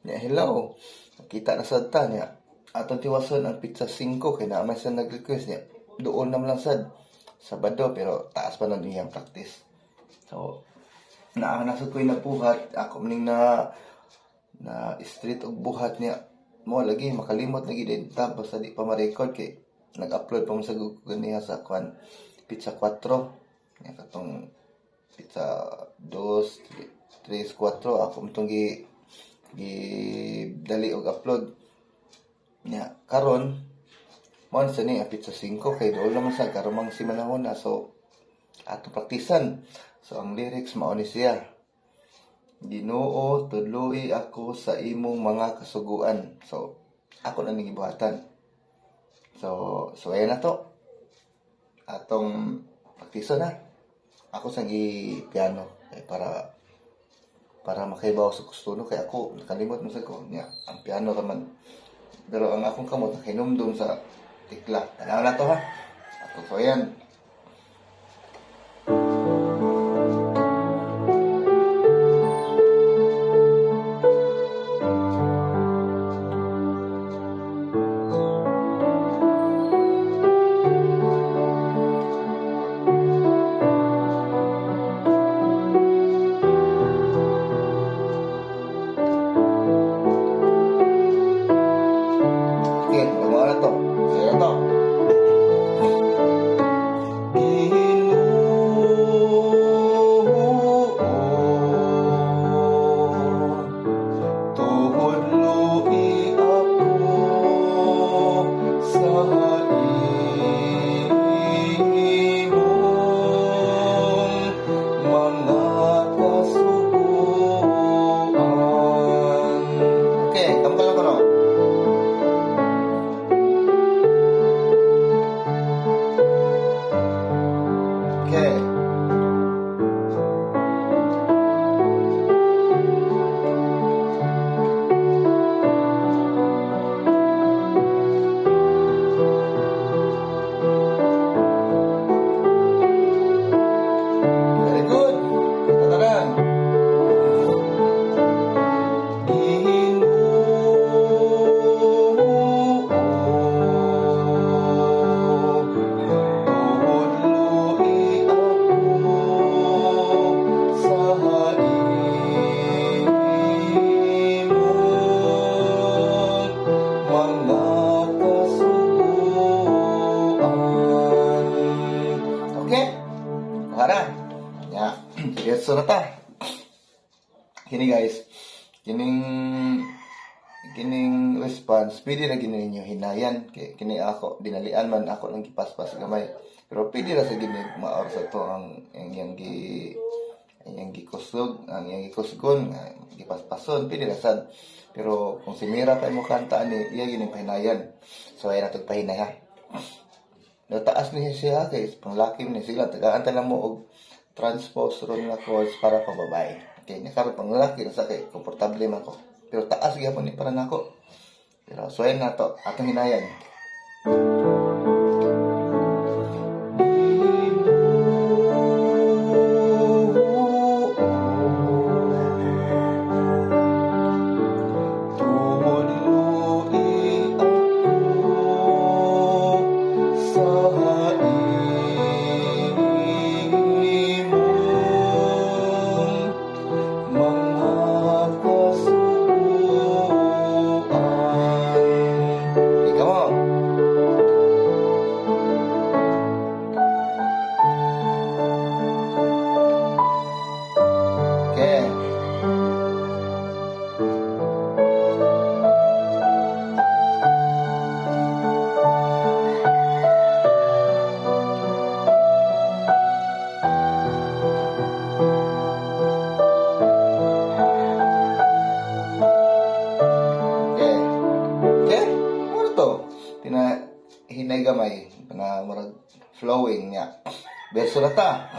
Nya hello. Kita na sad ta niya. Atong tiwason ang pizza 5 kay naamay sa nag-request niya. Doon naman lang sad. Sabado pero taas pa nun iyang practice. So, nasa ko'y nabuhat. Ako maning na street og buhat niya. Mo lagi makalimot lagi din tapos di pa ma-record kay nag-upload pa mo sa Google niya sa kwan pizza 4 nya katong pizza 2, 3, 4 ako mutong gi dali og upload nya karon mo sa ni pizza 5 kay doon naman sa karumang si manahon na so ato praktisan so ang lyrics mao ni siya. Ginoo, tudloy ako sa imong mga kasuguan. So, ako na ning gibuhatan. So ayan na to. Atong praktiso na. Ako sang i-piano para makaibaw sa kustuno kay ako nakalimot mo sa ko niya. Ang piano raman. Pero ang akong kamot nakinumdum sa tikla. Tanaw na to ha. So ayan. So nata. Kini guys, kining response pwede ra gini ninyo hinayan kini ako dinalian man ako lang gipaspas gamay. Pero pwede ra sa gini maor sa to ang yang gikusog, ang yang gikusgon, gipaspason pwede ra sad. Pero kung si Mira kay mo kanta ani, iya gini pahinayan. So ay natog pahinay ha. Nataas ni siya kay panglaki ni sila tagaan lang mo og transpose ron nga chords para pababay. Okay, nakaroon pang lalaki na sa kay komportable man ko. Pero taas gyapon ni para nako. Pero so ayun na to, atong hinayan. Hinay gamay na murag flowing niya. Verso na ta.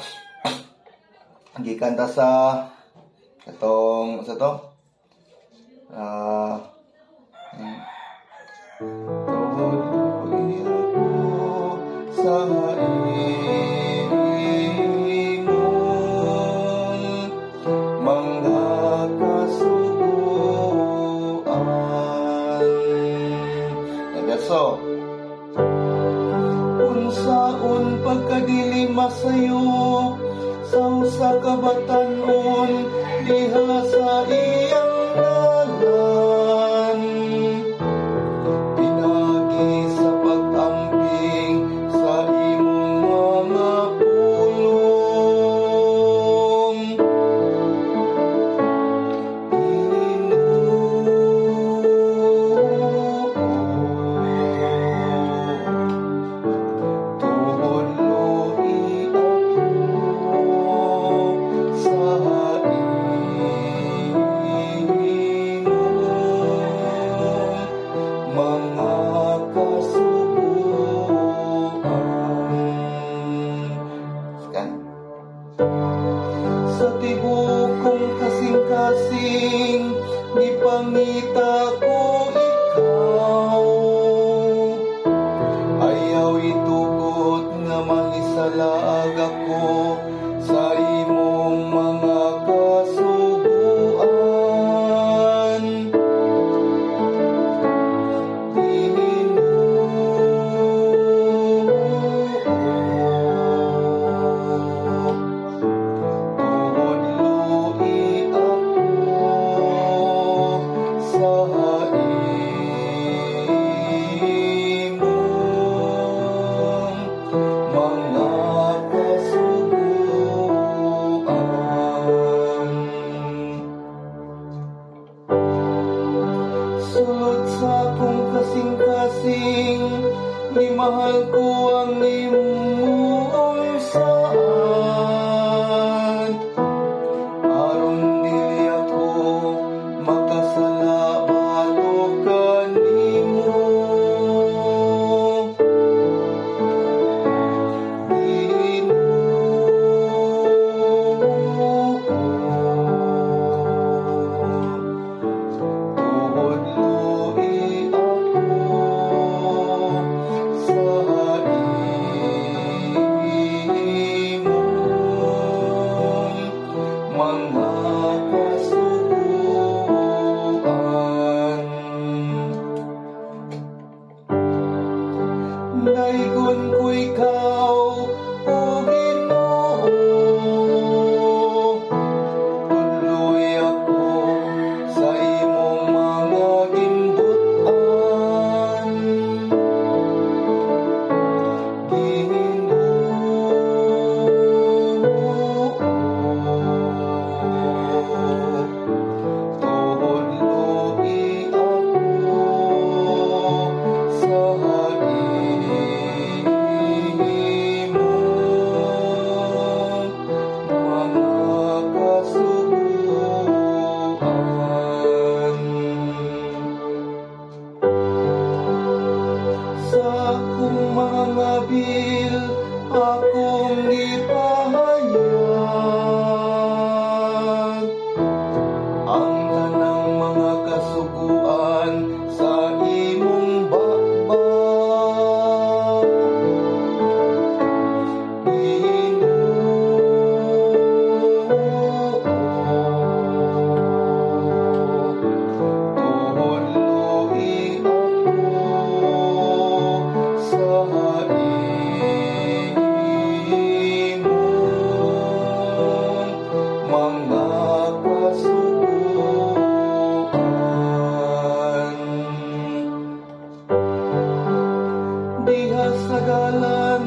Gikanta sa katong sa to. Tuloy ako sa imong mga kasuguan. sayop sa usa ka batan-on diha sa iyang dalan. Pinagi sa pag-amping sa imong mga pulong. Tuhod luhi ako sa mga kasuguan. Sekan. Sa tibukong kasing-kasing, ipangita ko ikaw. Ayaw itugot nga mahisalag ako sa imong mga kasuguan. Tuhod luhi ako sa imong mga kasuguan. Sulod sa akong kasing-kasing, ni mahal ko ang imong saan. Aron dili ako makasala bato kanimo. Tuhod luhi ako sa imong mga kasuguan. Daigon ko ikaw, o Ginoo. Tudloy ako sa imong mga ginbutan. Tuhod luhi ako sa imong mga kasuguan. Sa akong mga bil, akong ipahayag ang tanang mga kasuguan sa imong bakbak. Tuhod luhi ako sa imong mga kasuguan. Diha sa galan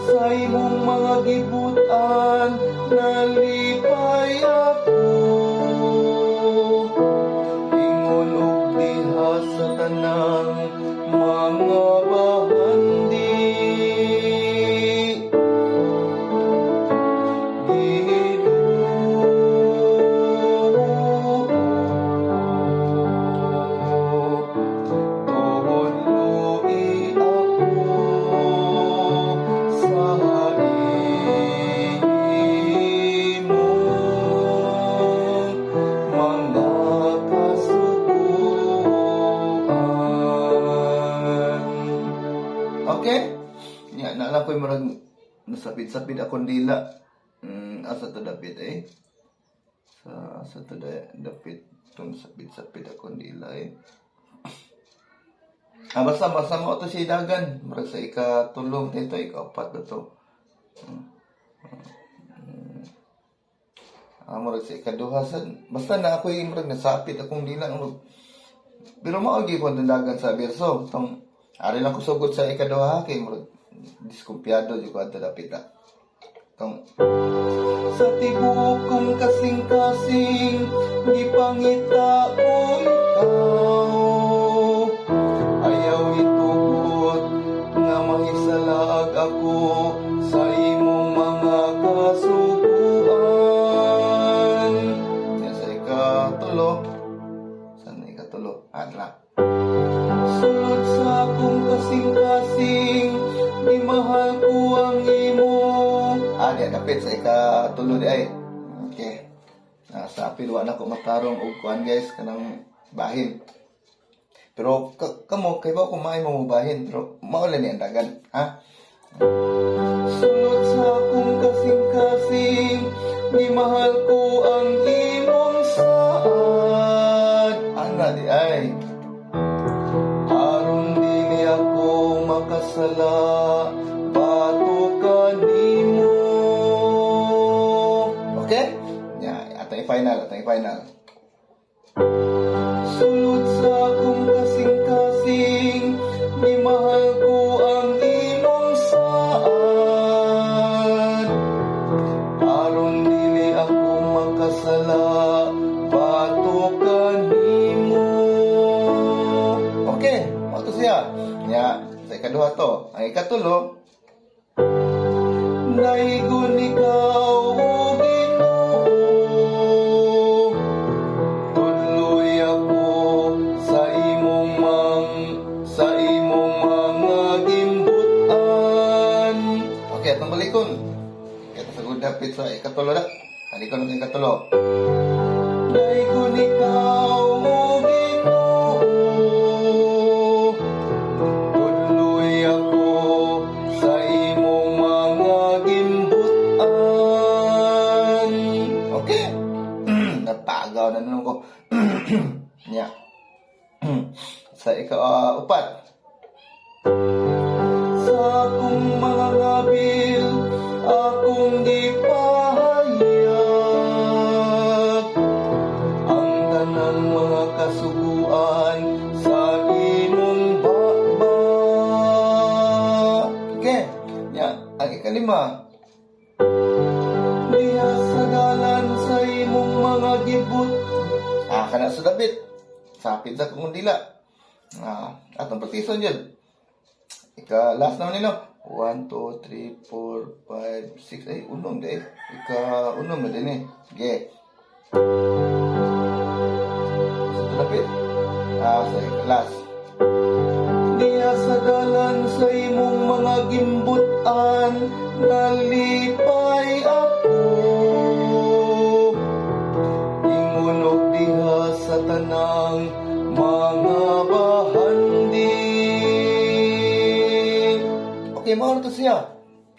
sa imong mga gibutan, nalipay ako. Ingon og diha sa tanang mga bahandi. Tuhod luhi ako sa imong mga kasuguan. Okay? Nya naalam ko marag nasapid-sapid akong dila. Asa to dapit eh? Asa to dapit tong sapid-sapid akong dila eh. Basta mo to si dagan. Marag sa ikatulong dito, ika-4 ba to? Murag sa ikaduha sad. Basta na ako yung murag nasapit akong dila. Pero maagi ko ang dagan sa berso. Tong ari lang ko sugod sa ikaduha kay murag diskumpiyado di ko adto dapit na. Tong sa tibuok kong kasing-kasing gipangita ko ikaw. Ayaw itugot nga mahisalag ako sa imong mga kasuguan. Yan sa ikatulo. Saan na ikatulo? Adla. Sulod sa akong kasing-kasing di mahal ko ang imo. Di dapit sa ikatulo di ay. Okay. Sa apil na ko matarong og kuan guys kanang bahin. Pero kamo kay ba ko maay mo bahin pero mao lang ni andagan, ha? Sulod sa akong kasing-kasing di mahal ko ang imong saad. Ana di ay. Aron dili ako makasala bato kanimo. Okay? Atong final. Sulod sa akong kasing-kasing di mahal ko ang imong saad. Aron dili ako makasala bato kanimo. Okay, mo to siya. Sa ikaduha to. Ang ikatulo, naigon ikaw o Ginoo, tuloy ako sa imong mga gimbutan. Okay, atong balikon. Ito sa good dapit sa ikatulo na. Balikon ang ikatulo. Naigon ikaw o Ginoo, tuloy ako sa imong mga gimbutan. Okay. Napagaw na naman ko. Yeah. Sa upat. Sa akong mga ngabil, akong gipahayag ang tanang mga kasuguan sa imong baba. Okay. Ang ikalima. Diha sa dalan sa imong mga gibot. Kana sa David. Sapit sa kong dila. Atong partison yun. Last naman nilo. 1, 2, 3, 4, 5, 6. Ay, unom dahil. Unom na din eh. Sige. Sa David. Sa last. Diha sa dalan sa imong mga gimbutan, nalipay ako. Ingunog diha sa tanang mga bahanding. Okay, mao to siya.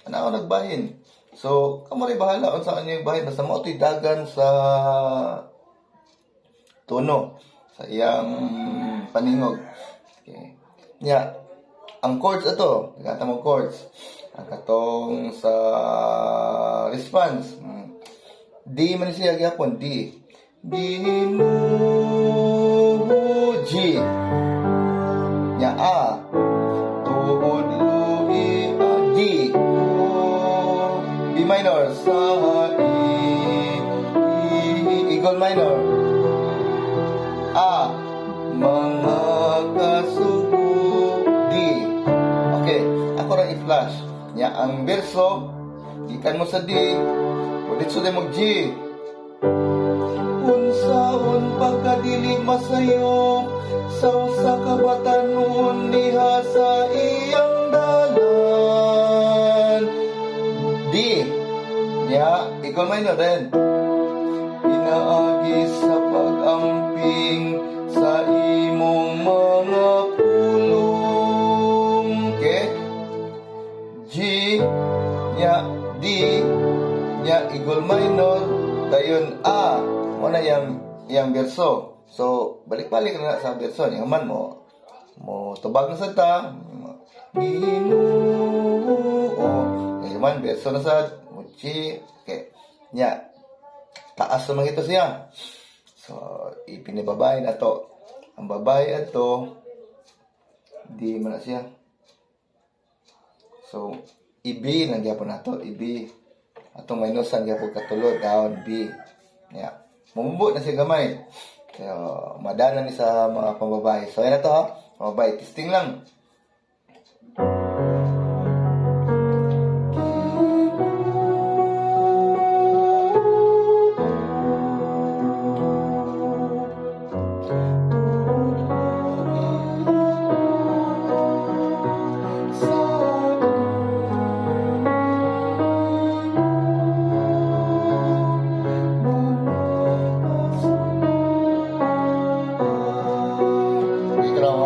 Ana ako nagbahin. So, kamo rin bahala kung saan yung bahin. Basta mo ito'y dagan sa tono. Sa iyang paningog. Okay. Ang chords ito. Nagkata mo chords. Ang katong sa response. D man siya gyapon. D. Ginoo G. A. Tuod lui D. B minor sa Eagle minor. A. Mga kasugo D. Okay, ako ra i-flash. Ang verso gikan mo sa D, ulit sa mo G. Unsaon pagkadili masayo sa usa ka batanon diha sa iyang dalan. D. Eagle minor din. Pinaagi sa pag-amping sa imong mga pulong. Okay? G, D, Eagle minor, dayon A, mo na yung verso. So, balik-balik na sa verso. Yung man mo tubag na sa ta, Ginoo. Yung man, verso na sa, G. Okay. Nya, taas naman ito siya. So, ipinibabae na to. Ang babae ato, di man na siya. So, i-B lang gyapon nato, i-B. Atong minusan gyapon katulod, down, B. Nya, mumubot na siya gamay. Kaya, madana ni sa mga pambabae. So, yan na to ha. Pambabae, testing lang.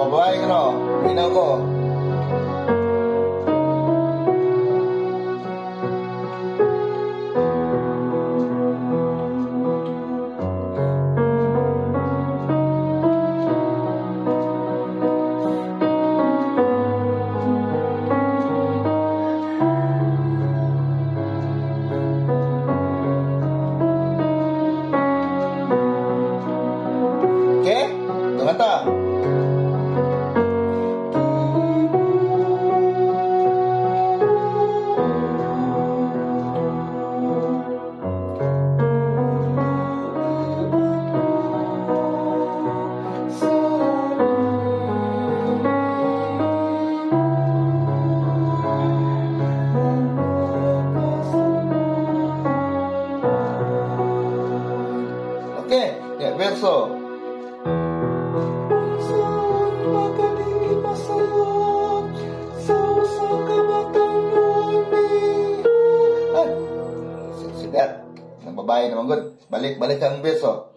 Babae ko, minaw ko. Okay? Tungan ta. Okay, ya, verso. Ay, sigat. Ang babae naman good. Balik ang verso.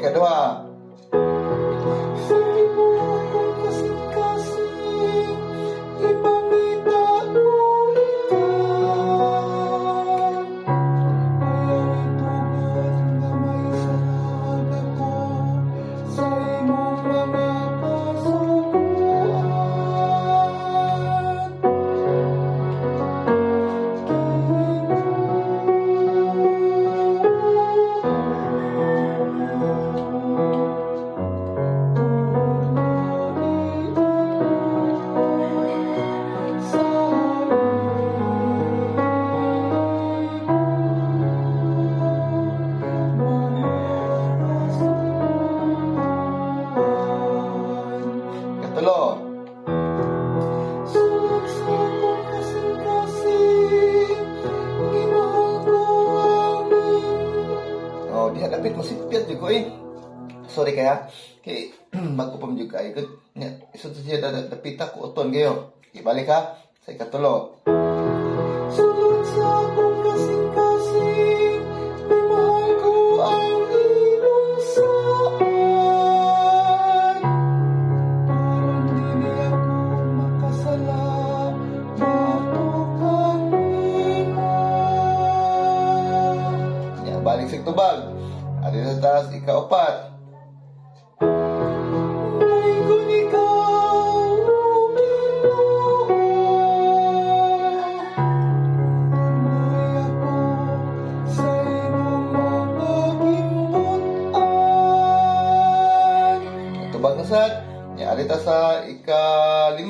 Kedua. Katulo. Oh, dihadapit mo sipit juga Sorry kaya. Kay magupam juga ay good. Isod siya dapit ako uton kayo. Ibalik ha sa ikatulo. Sulod sa akong kasing-kasing, mahal ko ang imong saan. Parang dili ako makasala, matukan imo. Balik sa tubag. Adi sa taas, ika-4. Tubag na sad. Adi ta sa ika-5.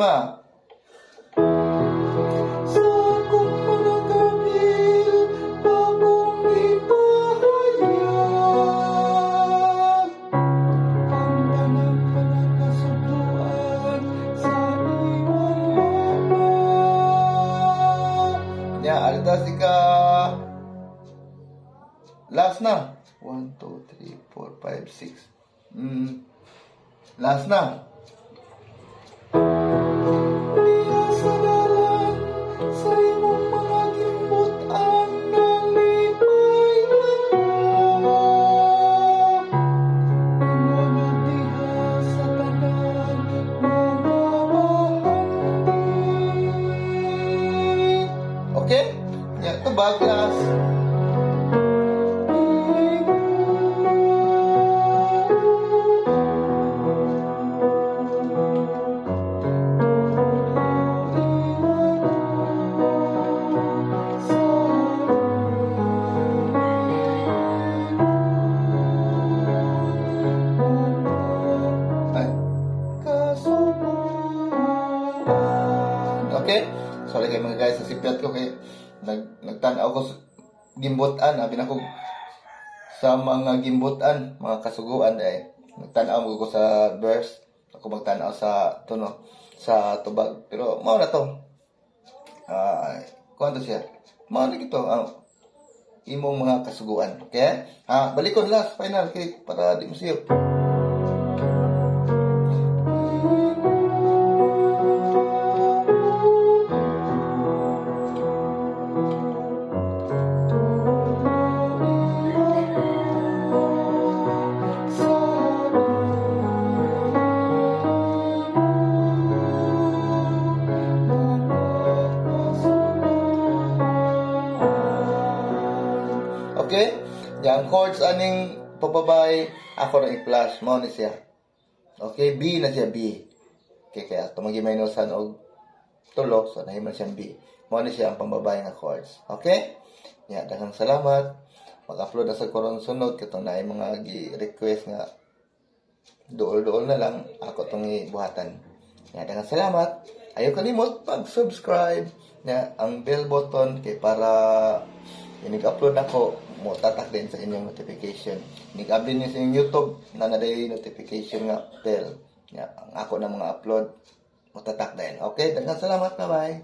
1, 2, 3, 4, 5, 6. Last na. Diya sa dalan, sa imong mga gimbutan, nalipay ako. Imunod diha sa tanan, mga bahandi. Okay? Yeah, ito ba, class? Ay, kasubuan. Okay? Sorry kayo mga guys, nasipyat ko kay nagtanaw ko sa gimbutan, abi na ko sa mga gimbutan, mga kasuguan ay nagtanaw ko sa verse, ako magtanaw sa tuno sa tubag. Pero mao na to. Kuan to siya. Mao na gito imong mga kasuguan. Okay? Balikon last final kay para di mo siyop. Okay? Yang chords aning pababay, ako na i-flash. Mao ni siya. Okay? B na siya, B. Okay, kaya tumagi minusan og tulo, so nahiman siyang B. Mao ni siya ang pambabay nga chords. Okay? Ya, daghang salamat. Mag-upload na sa koron sunod katong naay mga gi-request nga duol-duol na lang ako tong ibuhatan. Ya, daghang salamat. Ayaw kalimot pag-subscribe na ang bell button kay para inig-upload ako mo tatak din sa inyong notification. Inig-upload niyo sa inyong YouTube na naday notification nga bell. Ya, ang ako na mga upload mo tatak din. Okay, daghang salamat, bye-bye.